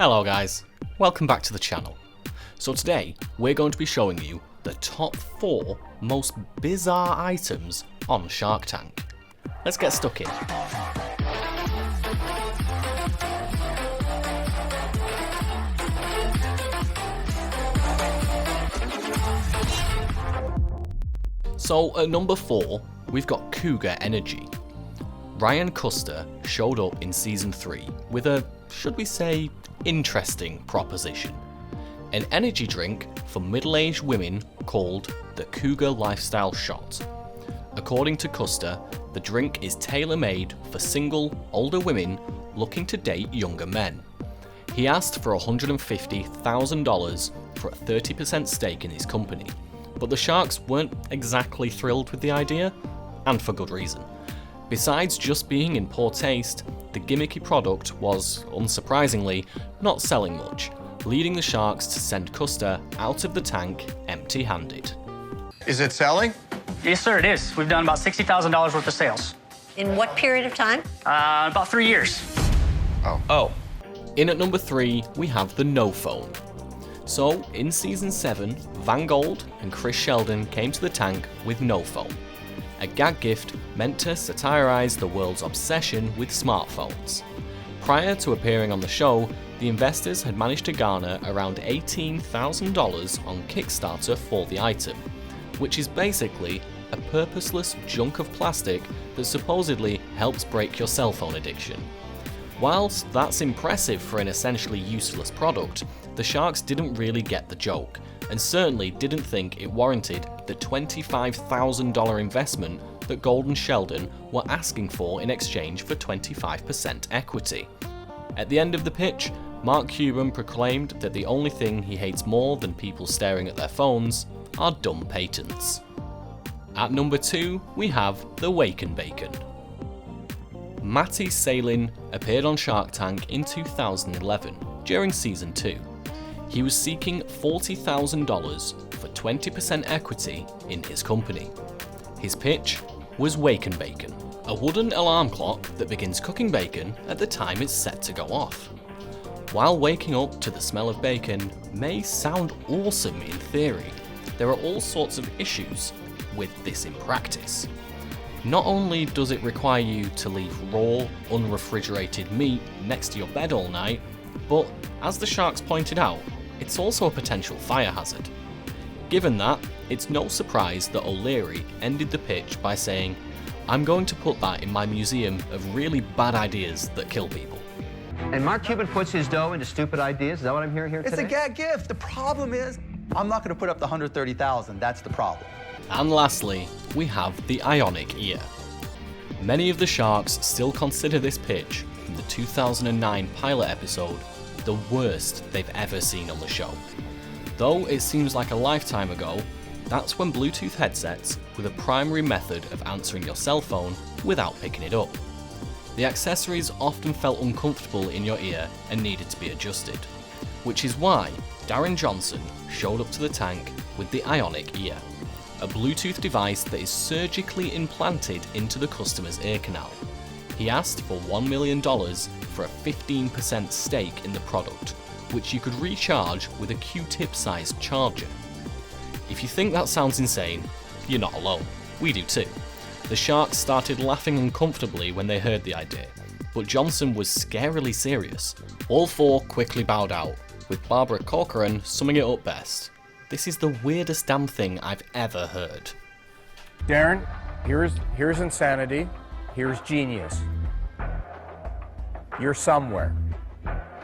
Hello guys, welcome back to the channel. So today we're going to be showing you the top 4 most bizarre items on Shark Tank. Let's get stuck in. So at number 4, we've got Cougar Energy. Ryan Custer showed up in season 3 with a, should we say, interesting proposition. An energy drink for middle-aged women called the Cougar Lifestyle Shot. According to Custer, the drink is tailor-made for single, older women looking to date younger men. He asked for $150,000 for a 30% stake in his company, but the Sharks weren't exactly thrilled with the idea, and for good reason. Besides just being in poor taste, the gimmicky product was, unsurprisingly, not selling much, leading the Sharks to send Custer out of the tank empty-handed. Is it selling? Yes, sir, it is. We've done about $60,000 worth of sales. In what period of time? About 3 years. Oh. In at number 3, we have the No Phone. So, in Season 7, Van Gold and Chris Sheldon came to the tank with No Phone, a gag gift meant to satirize the world's obsession with smartphones. Prior to appearing on the show, the investors had managed to garner around $18,000 on Kickstarter for the item, which is basically a purposeless junk of plastic that supposedly helps break your cell phone addiction. Whilst that's impressive for an essentially useless product, the Sharks didn't really get the joke, and certainly didn't think it warranted the $25,000 investment that Gold and Sheldon were asking for in exchange for 25% equity. At the end of the pitch, Mark Cuban proclaimed that the only thing he hates more than people staring at their phones are dumb patents. At number 2, we have the Waken Baken. Matty Salin appeared on Shark Tank in 2011 during season 2. He was seeking $40,000 for 20% equity in his company. His pitch was Waken Baken, a wooden alarm clock that begins cooking bacon at the time it's set to go off. While waking up to the smell of bacon may sound awesome in theory, there are all sorts of issues with this in practice. Not only does it require you to leave raw, unrefrigerated meat next to your bed all night, but as the Sharks pointed out, it's also a potential fire hazard. Given that, it's no surprise that O'Leary ended the pitch by saying, "I'm going to put that in my museum of really bad ideas that kill people." And Mark Cuban puts his dough into stupid ideas? Is that what I'm hearing here today? It's a gag gift. The problem is, I'm not going to put up the $130,000. That's the problem. And lastly, we have the Ionic Ear. Many of the Sharks still consider this pitch from the 2009 pilot episode the worst they've ever seen on the show. Though it seems like a lifetime ago, that's when Bluetooth headsets were the primary method of answering your cell phone without picking it up. The accessories often felt uncomfortable in your ear and needed to be adjusted, which is why Darren Johnson showed up to the tank with the Ionic Ear, a Bluetooth device that is surgically implanted into the customer's ear canal. He asked for $1 million for a 15% stake in the product, which you could recharge with a Q-tip sized charger. If you think that sounds insane, you're not alone. We do too. The Sharks started laughing uncomfortably when they heard the idea, but Johnson was scarily serious. All 4 quickly bowed out, with Barbara Corcoran summing it up best. "This is the weirdest damn thing I've ever heard." Darren, here's insanity, here's genius. You're somewhere.